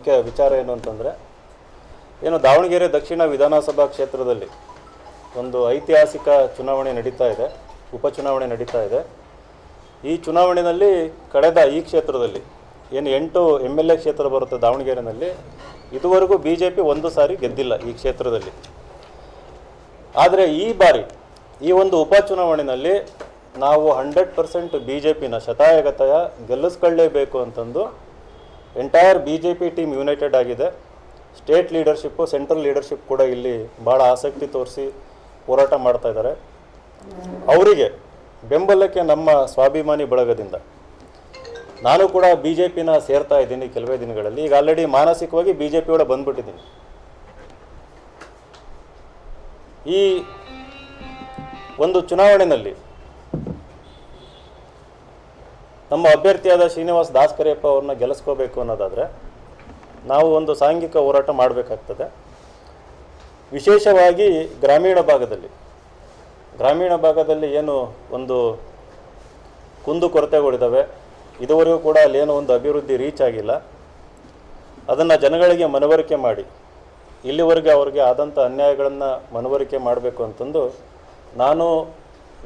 ಮುಖ್ಯ ವಿಚಾರ ಏನು ಅಂತಂದರೆ ದಾವಣಗೆರೆ ದಕ್ಷಿಣ ವಿಧಾನಸಭಾ ಕ್ಷೇತ್ರದಲ್ಲಿ ಒಂದು ಐತಿಹಾಸಿಕ ಚುನಾವಣೆ ನಡೀತಾ ಇದೆ, ಉಪಚುನಾವಣೆ ನಡೀತಾ ಇದೆ. ಈ ಚುನಾವಣೆಯಲ್ಲಿ ಕಳೆದ ಈ ಕ್ಷೇತ್ರದಲ್ಲಿ 8 MLA ಕ್ಷೇತ್ರ ಬರುತ್ತೆ ದಾವಣಗೆರೆಯಲ್ಲಿ. ಇದುವರೆಗೂ BJP ಒಂದು ಸಾರಿ ಗೆದ್ದಿಲ್ಲ ಈ ಕ್ಷೇತ್ರದಲ್ಲಿ. ಆದರೆ ಈ ಬಾರಿ ಈ ಒಂದು ಉಪಚುನಾವಣೆಯಲ್ಲಿ ನಾವು 100% BJPನ ಶತಾಯಗತಾಯ ಗೆಲ್ಲಿಸ್ಕೊಳ್ಳೇಬೇಕು ಅಂತಂದು ಎಂಟೈರ್ BJP ಟೀಮ್ ಯುನೈಟೆಡ್ ಆಗಿದೆ. ಸ್ಟೇಟ್ ಲೀಡರ್ಶಿಪ್ಪು, ಸೆಂಟ್ರಲ್ ಲೀಡರ್ಶಿಪ್ ಕೂಡ ಇಲ್ಲಿ ಭಾಳ ಆಸಕ್ತಿ ತೋರಿಸಿ ಹೋರಾಟ ಮಾಡ್ತಾ ಇದ್ದಾರೆ. ಅವರಿಗೆ ಬೆಂಬಲಕ್ಕೆ ನಮ್ಮ ಸ್ವಾಭಿಮಾನಿ ಬಳಗದಿಂದ ನಾನು ಕೂಡ BJPನ ಸೇರ್ತಾ ಇದ್ದೀನಿ ಕೆಲವೇ ದಿನಗಳಲ್ಲಿ. ಈಗ ಆಲ್ರೆಡಿ ಮಾನಸಿಕವಾಗಿ BJP ಒಳಗೆ ಬಂದ್ಬಿಟ್ಟಿದ್ದೀನಿ. ಈ ಒಂದು ಚುನಾವಣೆಯಲ್ಲಿ ನಮ್ಮ ಅಭ್ಯರ್ಥಿಯಾದ ಶ್ರೀನಿವಾಸ್ ದಾಸ್ಕರಿಯಪ್ಪ ಅವ್ರನ್ನ ಗೆಲ್ಲಿಸ್ಕೋಬೇಕು ಅನ್ನೋದಾದರೆ ನಾವು ಒಂದು ಸಾಂಘಿಕ ಹೋರಾಟ ಮಾಡಬೇಕಾಗ್ತದೆ. ವಿಶೇಷವಾಗಿ ಗ್ರಾಮೀಣ ಭಾಗದಲ್ಲಿ ಏನು ಒಂದು ಕುಂದುಕೊರತೆಗಳಿದ್ದಾವೆ, ಇದುವರೆಗೂ ಕೂಡ ಅಲ್ಲೇನೋ ಒಂದು ಅಭಿವೃದ್ಧಿ ರೀಚ್ ಆಗಿಲ್ಲ. ಅದನ್ನು ಜನಗಳಿಗೆ ಮನವರಿಕೆ ಮಾಡಿ ಇಲ್ಲಿವರೆಗೆ ಅವ್ರಿಗೆ ಆದಂಥ ಅನ್ಯಾಯಗಳನ್ನು ಮನವರಿಕೆ ಮಾಡಬೇಕು ಅಂತಂದು ನಾನು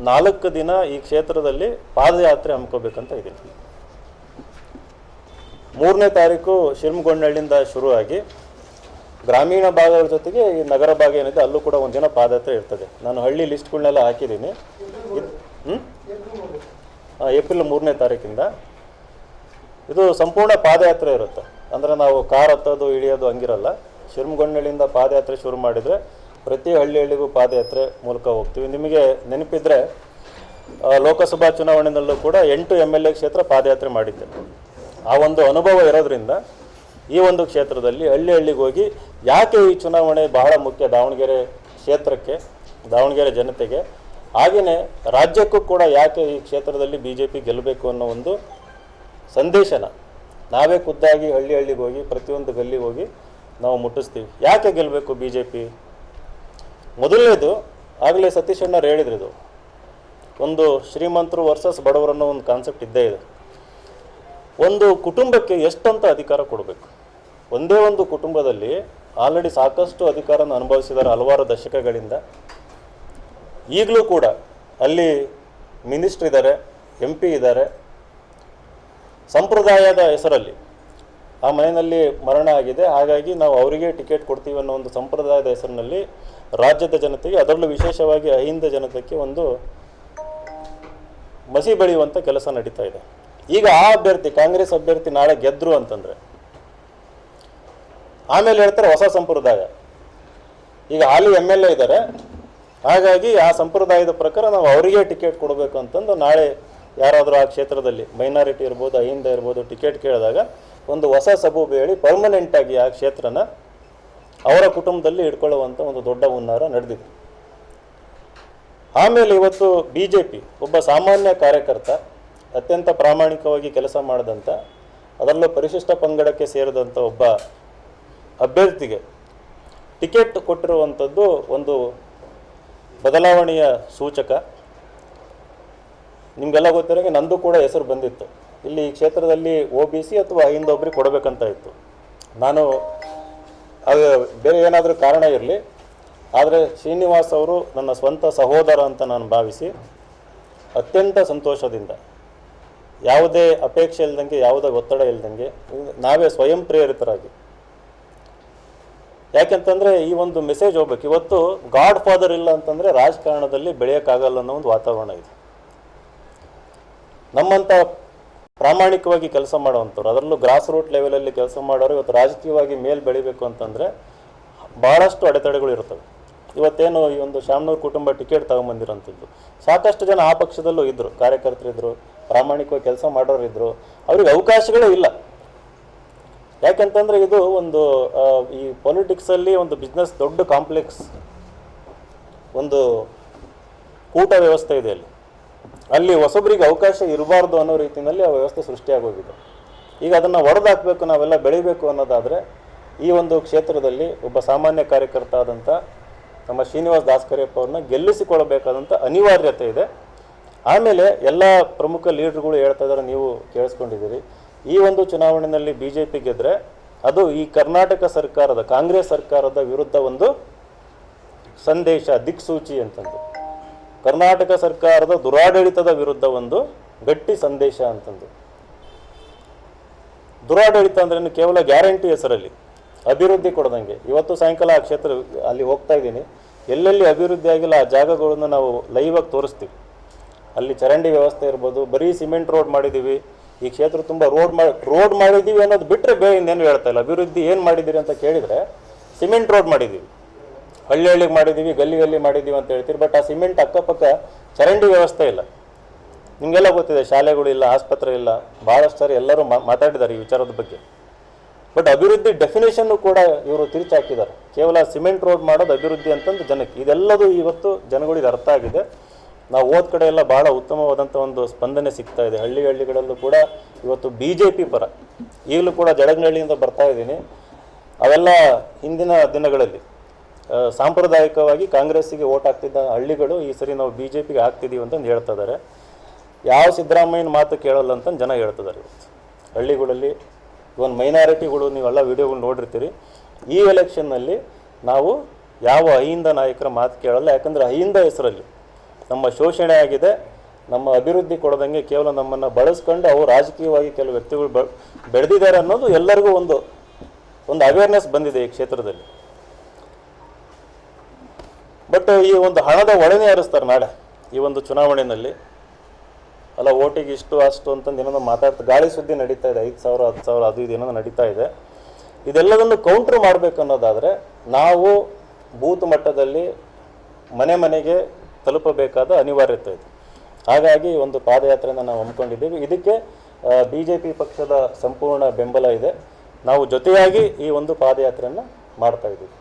4 ದಿನ ಈ ಕ್ಷೇತ್ರದಲ್ಲಿ ಪಾದಯಾತ್ರೆ ಹಮ್ಮಿಕೋಬೇಕಂತ ಇದ್ದೀನಿ. 3ನೇ ತಾರೀಕು ಶಿರಮಗೊಂಡಳ್ಳಿಯಿಂದ ಶುರುವಾಗಿ ಗ್ರಾಮೀಣ ಭಾಗಗಳ ಜೊತೆಗೆ ಈ ನಗರ ಭಾಗ ಏನಿದೆ ಅಲ್ಲೂ ಕೂಡ ಒಂದು ದಿನ ಪಾದಯಾತ್ರೆ ಇರ್ತದೆ. ನಾನು ಹಳ್ಳಿ ಲಿಸ್ಟ್ಗಳನ್ನೆಲ್ಲ ಹಾಕಿದ್ದೀನಿ. ಏಪ್ರಿಲ್ 3ನೇ ತಾರೀಕಿಂದ ಇದು ಸಂಪೂರ್ಣ ಪಾದಯಾತ್ರೆ ಇರುತ್ತೆ. ಅಂದರೆ ನಾವು ಕಾರ್ ಹತ್ತೋದು ಇಳಿಯೋದು ಹಂಗಿರಲ್ಲ. ಶಿರಮಗೊಂಡಳ್ಳಿಯಿಂದ ಪಾದಯಾತ್ರೆ ಶುರು ಮಾಡಿದರೆ ಪ್ರತಿ ಹಳ್ಳಿಗೂ ಪಾದಯಾತ್ರೆ ಮೂಲಕ ಹೋಗ್ತೀವಿ. ನಿಮಗೆ ನೆನಪಿದ್ರೆ ಲೋಕಸಭಾ ಚುನಾವಣೆಯಲ್ಲೂ ಕೂಡ 8 MLA ಕ್ಷೇತ್ರ ಪಾದಯಾತ್ರೆ ಮಾಡಿದ್ದೆ. ಆ ಒಂದು ಅನುಭವ ಇರೋದ್ರಿಂದ ಈ ಒಂದು ಕ್ಷೇತ್ರದಲ್ಲಿ ಹಳ್ಳಿಗೆ ಹೋಗಿ ಯಾಕೆ ಈ ಚುನಾವಣೆ ಬಹಳ ಮುಖ್ಯ ದಾವಣಗೆರೆ ಕ್ಷೇತ್ರಕ್ಕೆ, ದಾವಣಗೆರೆ ಜನತೆಗೆ, ಹಾಗೆಯೇ ರಾಜ್ಯಕ್ಕೂ ಕೂಡ ಯಾಕೆ ಈ ಕ್ಷೇತ್ರದಲ್ಲಿ BJP ಗೆಲ್ಲಬೇಕು ಅನ್ನೋ ಒಂದು ಸಂದೇಶನ ನಾವೇ ಖುದ್ದಾಗಿ ಹಳ್ಳಿಗೆ ಹೋಗಿ ಪ್ರತಿಯೊಂದು ಗಲ್ಲಿಗೆ ಹೋಗಿ ನಾವು ಮುಟ್ಟಿಸ್ತೀವಿ. ಯಾಕೆ ಗೆಲ್ಲಬೇಕು BJP? ಮೊದಲನೇದು, ಆಗಲೇ ಸತೀಶ್ ಅಣ್ಣರು ಹೇಳಿದ್ರು, ಇದು ಒಂದು ಶ್ರೀಮಂತರು ವರ್ಸಸ್ ಬಡವರನ್ನೋ ಒಂದು ಕಾನ್ಸೆಪ್ಟ್ ಇದ್ದೇ ಇದೆ. ಒಂದು ಕುಟುಂಬಕ್ಕೆ ಎಷ್ಟಂತ ಅಧಿಕಾರ ಕೊಡಬೇಕು? ಒಂದೇ ಒಂದು ಕುಟುಂಬದಲ್ಲಿ ಆಲ್ರೆಡಿ ಸಾಕಷ್ಟು ಅಧಿಕಾರನ ಅನುಭವಿಸಿದ್ದಾರೆ ಹಲವಾರು ದಶಕಗಳಿಂದ. ಈಗಲೂ ಕೂಡ ಅಲ್ಲಿ ಮಿನಿಸ್ಟ್ರ್ ಇದ್ದಾರೆ, MP ಇದ್ದಾರೆ. ಸಂಪ್ರದಾಯದ ಹೆಸರಲ್ಲಿ ಆ ಮನೆಯಲ್ಲಿ ಮರಣ ಆಗಿದೆ, ಹಾಗಾಗಿ ನಾವು ಅವರಿಗೆ ಟಿಕೆಟ್ ಕೊಡ್ತೀವಿ ಅನ್ನೋ ಒಂದು ಸಂಪ್ರದಾಯದ ಹೆಸರಿನಲ್ಲಿ ರಾಜ್ಯದ ಜನತೆಗೆ, ಅದರಲ್ಲೂ ವಿಶೇಷವಾಗಿ ಅಹಿಂದ ಜನತೆಗೆ ಒಂದು ಮಸಿ ಬೆಳೆಯುವಂಥ ಕೆಲಸ ನಡೀತಾ ಇದೆ. ಈಗ ಆ ಅಭ್ಯರ್ಥಿ, ಕಾಂಗ್ರೆಸ್ ಅಭ್ಯರ್ಥಿ ನಾಳೆ ಗೆದ್ರು ಅಂತಂದರೆ ಆಮೇಲೆ ಹೇಳ್ತಾರೆ ಹೊಸ ಸಂಪ್ರದಾಯ. ಈಗ ಹಾಲಿ MLA ಇದ್ದಾರೆ, ಹಾಗಾಗಿ ಆ ಸಂಪ್ರದಾಯದ ಪ್ರಕಾರ ನಾವು ಅವರಿಗೆ ಟಿಕೆಟ್ ಕೊಡಬೇಕು ಅಂತಂದು ನಾಳೆ ಯಾರಾದರೂ ಆ ಕ್ಷೇತ್ರದಲ್ಲಿ ಮೈನಾರಿಟಿ ಇರ್ಬೋದು, ಅಹಿಂದ ಇರ್ಬೋದು, ಟಿಕೆಟ್ ಕೇಳಿದಾಗ ಒಂದು ಹೊಸ ಸಬೂಬು ಹೇಳಿ ಪರ್ಮನೆಂಟಾಗಿ ಆ ಕ್ಷೇತ್ರನ ಅವರ ಕುಟುಂಬದಲ್ಲಿ ಇಟ್ಕೊಳ್ಳುವಂಥ ಒಂದು ದೊಡ್ಡ ಹುನ್ನಾರ ನಡೆದಿದೆ. ಆಮೇಲೆ ಇವತ್ತು BJP ಒಬ್ಬ ಸಾಮಾನ್ಯ ಕಾರ್ಯಕರ್ತ, ಅತ್ಯಂತ ಪ್ರಾಮಾಣಿಕವಾಗಿ ಕೆಲಸ ಮಾಡಿದಂಥ, ಅದರಲ್ಲೂ ಪರಿಶಿಷ್ಟ ಪಂಗಡಕ್ಕೆ ಸೇರಿದಂಥ ಒಬ್ಬ ಅಭ್ಯರ್ಥಿಗೆ ಟಿಕೆಟ್ ಕೊಟ್ಟಿರುವಂಥದ್ದು ಒಂದು ಬದಲಾವಣೆಯ ಸೂಚಕ. ನಿಮಗೆಲ್ಲ ಗೊತ್ತಿರೋಂಗೆ ನಂದು ಕೂಡ ಹೆಸರು ಬಂದಿತ್ತು. ಇಲ್ಲಿ ಈ ಕ್ಷೇತ್ರದಲ್ಲಿ OBC ಅಥವಾ ಅಹಿಂದ ಒಬ್ಬರಿಗೆ ಕೊಡಬೇಕಂತ ಇತ್ತು. ನಾನು ಅದು ಬೇರೆ ಏನಾದರೂ ಕಾರಣ ಇರಲಿ, ಆದರೆ ಶ್ರೀನಿವಾಸ್ ಅವರು ನನ್ನ ಸ್ವಂತ ಸಹೋದರ ಅಂತ ನಾನು ಭಾವಿಸಿ ಅತ್ಯಂತ ಸಂತೋಷದಿಂದ, ಯಾವುದೇ ಅಪೇಕ್ಷೆ ಇಲ್ದಂಗೆ, ಯಾವುದೇ ಒತ್ತಡ ಇಲ್ದಂಗೆ, ನಾವೇ ಸ್ವಯಂ ಪ್ರೇರಿತರಾಗಿ, ಯಾಕೆಂತಂದರೆ ಈ ಒಂದು ಮೆಸೇಜ್ ಹೋಗ್ಬೇಕು. ಇವತ್ತು ಗಾಡ್ ಫಾದರ್ ಇಲ್ಲ ಅಂತಂದರೆ ರಾಜಕಾರಣದಲ್ಲಿ ಬೆಳೆಯೋಕ್ಕಾಗಲ್ಲ ಅನ್ನೋ ಒಂದು ವಾತಾವರಣ ಇದೆ. ನಮ್ಮಂಥ ಪ್ರಾಮಾಣಿಕವಾಗಿ ಕೆಲಸ ಮಾಡೋವಂಥವ್ರು, ಅದರಲ್ಲೂ ಗ್ರಾಸ್ ರೂಟ್ ಲೆವೆಲಲ್ಲಿ ಕೆಲಸ ಮಾಡೋರು ಇವತ್ತು ರಾಜಕೀಯವಾಗಿ ಮೇಲೆ ಬೆಳಿಬೇಕು ಅಂತಂದರೆ ಭಾಳಷ್ಟು ಅಡೆತಡೆಗಳು ಇರ್ತವೆ. ಇವತ್ತೇನು ಈ ಒಂದು ಶಾಮನೂರು ಕುಟುಂಬ ಟಿಕೆಟ್ ತಗೊಂಬಂದಿರೋಂಥದ್ದು, ಸಾಕಷ್ಟು ಜನ ಆ ಪಕ್ಷದಲ್ಲೂ ಇದ್ದರು, ಕಾರ್ಯಕರ್ತರಿದ್ದರು, ಪ್ರಾಮಾಣಿಕವಾಗಿ ಕೆಲಸ ಮಾಡೋರಿದ್ದರು. ಅವ್ರಿಗೆ ಅವಕಾಶಗಳೇ ಇಲ್ಲ. ಯಾಕೆಂತಂದರೆ ಇದು ಒಂದು ಈ ಪೊಲಿಟಿಕ್ಸಲ್ಲಿ ಒಂದು ಬಿಸ್ನೆಸ್ ದೊಡ್ಡ ಕಾಂಪ್ಲೆಕ್ಸ್, ಒಂದು ಕೂಟ ವ್ಯವಸ್ಥೆ ಇದೆ. ಅಲ್ಲಿ ಹೊಸಬರಿಗೆ ಅವಕಾಶ ಇರಬಾರ್ದು ಅನ್ನೋ ರೀತಿಯಲ್ಲಿ ಆ ವ್ಯವಸ್ಥೆ ಸೃಷ್ಟಿಯಾಗೋಗಿದೆ. ಈಗ ಅದನ್ನು ಹೊಡೆದಾಕಬೇಕು, ನಾವೆಲ್ಲ ಬೆಳಿಬೇಕು ಅನ್ನೋದಾದರೆ ಈ ಒಂದು ಕ್ಷೇತ್ರದಲ್ಲಿ ಒಬ್ಬ ಸಾಮಾನ್ಯ ಕಾರ್ಯಕರ್ತ ಆದಂಥ ನಮ್ಮ ಶ್ರೀನಿವಾಸ್ ದಾಸ್ಕರಿಯಪ್ಪ ಅವ್ರನ್ನ ಗೆಲ್ಲಿಸಿಕೊಳ್ಳಬೇಕಾದಂಥ ಅನಿವಾರ್ಯತೆ ಇದೆ. ಆಮೇಲೆ ಎಲ್ಲ ಪ್ರಮುಖ ಲೀಡರ್ಗಳು ಹೇಳ್ತಾ ಇದ್ದಾರೆ, ನೀವು ಕೇಳಿಸ್ಕೊಂಡಿದ್ದೀರಿ, ಈ ಒಂದು ಚುನಾವಣೆಯಲ್ಲಿ BJP ಗೆದ್ರೆ ಅದು ಈ ಕರ್ನಾಟಕ ಸರ್ಕಾರದ ಕಾಂಗ್ರೆಸ್ ಸರ್ಕಾರದ ವಿರುದ್ಧ ಒಂದು ಸಂದೇಶ, ದಿಕ್ಸೂಚಿ ಅಂತಂದು, ಕರ್ನಾಟಕ ಸರ್ಕಾರದ ದುರಾಡಳಿತದ ವಿರುದ್ಧ ಒಂದು ಗಟ್ಟಿ ಸಂದೇಶ ಅಂತಂದು. ದುರಾಡಳಿತ ಅಂದ್ರೆ ಕೇವಲ ಗ್ಯಾರಂಟಿ ಹೆಸರಲ್ಲಿ ಅಭಿವೃದ್ಧಿ ಕೊಡದಂಗೆ. ಇವತ್ತು ಸಾಯಂಕಾಲ ಆ ಕ್ಷೇತ್ರ ಅಲ್ಲಿ ಹೋಗ್ತಾ ಇದ್ದೀನಿ, ಎಲ್ಲೆಲ್ಲಿ ಅಭಿವೃದ್ಧಿ ಆಗಿಲ್ಲ ಆ ಜಾಗಗಳನ್ನು ನಾವು ಲೈವಾಗಿ ತೋರಿಸ್ತೀವಿ. ಅಲ್ಲಿ ಚರಂಡಿ ವ್ಯವಸ್ಥೆ ಇರ್ಬೋದು, ಬರೀ ಸಿಮೆಂಟ್ ರೋಡ್ ಮಾಡಿದ್ದೀವಿ. ಈ ಕ್ಷೇತ್ರ ತುಂಬ ರೋಡ್ ಮಾಡಿದ್ದೀವಿ ಅನ್ನೋದು ಬಿಟ್ಟರೆ ಬೇರೆ ಇನ್ನೇನು ಹೇಳ್ತಾ ಇಲ್ಲ. ಅಭಿವೃದ್ಧಿ ಏನು ಮಾಡಿದ್ದೀರಿ ಅಂತ ಕೇಳಿದರೆ ಸಿಮೆಂಟ್ ರೋಡ್ ಮಾಡಿದ್ದೀವಿ, ಹಳ್ಳಿ ಹಳ್ಳಿಗೆ ಮಾಡಿದ್ದೀವಿ, ಗಲ್ಲಿ ಮಾಡಿದ್ದೀವಿ ಅಂತ ಹೇಳ್ತೀರಿ. ಬಟ್ ಆ ಸಿಮೆಂಟ್ ಅಕ್ಕಪಕ್ಕ ಚರಂಡಿ ವ್ಯವಸ್ಥೆ ಇಲ್ಲ. ನಿಮಗೆಲ್ಲ ಗೊತ್ತಿದೆ, ಶಾಲೆಗಳು ಇಲ್ಲ, ಆಸ್ಪತ್ರೆ ಇಲ್ಲ. ಭಾಳಷ್ಟು ಸಾರಿ ಎಲ್ಲರೂ ಮಾತಾಡಿದ್ದಾರೆ ಈ ವಿಚಾರದ ಬಗ್ಗೆ. ಬಟ್ ಅಭಿವೃದ್ಧಿ ಡೆಫಿನೇಷನ್ನು ಕೂಡ ಇವರು ತಿರುಚಿ ಹಾಕಿದ್ದಾರೆ. ಕೇವಲ ಸಿಮೆಂಟ್ ರೋಡ್ ಮಾಡೋದು ಅಭಿವೃದ್ಧಿ ಅಂತಂದು ಜನಕ್ಕೆ, ಇದೆಲ್ಲದು ಇವತ್ತು ಜನಗಳಿಗೆ ಅರ್ಥ ಆಗಿದೆ. ನಾವು ಹೋದ ಕಡೆ ಎಲ್ಲ ಭಾಳ ಉತ್ತಮವಾದಂಥ ಒಂದು ಸ್ಪಂದನೆ ಸಿಗ್ತಾ ಇದೆ. ಹಳ್ಳಿಗಳಲ್ಲೂ ಕೂಡ ಇವತ್ತು BJP ಪರ. ಈಗಲೂ ಕೂಡ ಜಡಗನಹಳ್ಳಿಯಿಂದ ಬರ್ತಾ ಇದ್ದೀನಿ. ಅವೆಲ್ಲ ಹಿಂದಿನ ದಿನಗಳಲ್ಲಿ ಸಾಂಪ್ರದಾಯಿಕವಾಗಿ ಕಾಂಗ್ರೆಸ್ಸಿಗೆ ಓಟ್ ಹಾಕ್ತಿದ್ದ ಹಳ್ಳಿಗಳು ಈ ಸರಿ ನಾವು BJPಗೆ ಹಾಕ್ತಿದ್ದೀವಿ ಅಂತಂದು ಹೇಳ್ತಾ ಇದ್ದಾರೆ. ಯಾವ ಸಿದ್ದರಾಮಯ್ಯನ ಮಾತು ಕೇಳಲ್ಲ ಅಂತಂದು ಜನ ಹೇಳ್ತಿದ್ದಾರೆ. ಇವತ್ತು ಹಳ್ಳಿಗಳಲ್ಲಿ ಒಂದು ಮೈನಾರಿಟಿಗಳು, ನೀವೆಲ್ಲ ವಿಡಿಯೋಗಳು ನೋಡಿರ್ತೀರಿ. ಈ ಎಲೆಕ್ಷನ್ನಲ್ಲಿ ನಾವು ಯಾವ ಅಹಿಂದ ನಾಯಕರ ಮಾತು ಕೇಳಲ್ಲ. ಯಾಕಂದರೆ ಅಹಿಂದ ಹೆಸರಲ್ಲಿ ನಮ್ಮ ಶೋಷಣೆ ಆಗಿದೆ, ನಮ್ಮ ಅಭಿವೃದ್ಧಿ ಕೊಡದಂಗೆ ಕೇವಲ ನಮ್ಮನ್ನು ಬಳಸ್ಕೊಂಡು ಅವು ರಾಜಕೀಯವಾಗಿ ಕೆಲವು ವ್ಯಕ್ತಿಗಳು ಬೆಳೆದಿದ್ದಾರೆ ಅನ್ನೋದು ಎಲ್ಲರಿಗೂ ಒಂದು ಅವೇರ್ನೆಸ್ ಬಂದಿದೆ ಈ ಕ್ಷೇತ್ರದಲ್ಲಿ. ಬಟ್ ಈ ಒಂದು ಹಣದ ಒಳನೇ ಹರಿಸ್ತಾರೆ ನಾಳೆ ಈ ಒಂದು ಚುನಾವಣೆಯಲ್ಲಿ. ಅಲ್ಲ, ಓಟಿಗೆ ಇಷ್ಟು ಅಷ್ಟು ಅಂತಂದು ಏನೋ ಮಾತಾಡ್ತಾ ಗಾಳಿ ಸುದ್ದಿ ನಡೀತಾ ಇದೆ. 5,000 10,000 ಅದು ಇದು ಏನೋ ನಡೀತಾ ಇದೆ. ಇದೆಲ್ಲದನ್ನು ಕೌಂಟ್ರ್ ಮಾಡಬೇಕು ಅನ್ನೋದಾದರೆ ನಾವು ಬೂತ್ ಮಟ್ಟದಲ್ಲಿ ಮನೆಗೆ ತಲುಪಬೇಕಾದ ಅನಿವಾರ್ಯತೆ ಇದೆ. ಹಾಗಾಗಿ ಒಂದು ಪಾದಯಾತ್ರೆಯನ್ನು ನಾವು ಹಮ್ಮಿಕೊಂಡಿದ್ದೀವಿ. ಇದಕ್ಕೆ BJP ಪಕ್ಷದ ಸಂಪೂರ್ಣ ಬೆಂಬಲ ಇದೆ. ನಾವು ಜೊತೆಯಾಗಿ ಈ ಒಂದು ಪಾದಯಾತ್ರೆಯನ್ನು ಮಾಡ್ತಾ ಇದ್ದೀವಿ.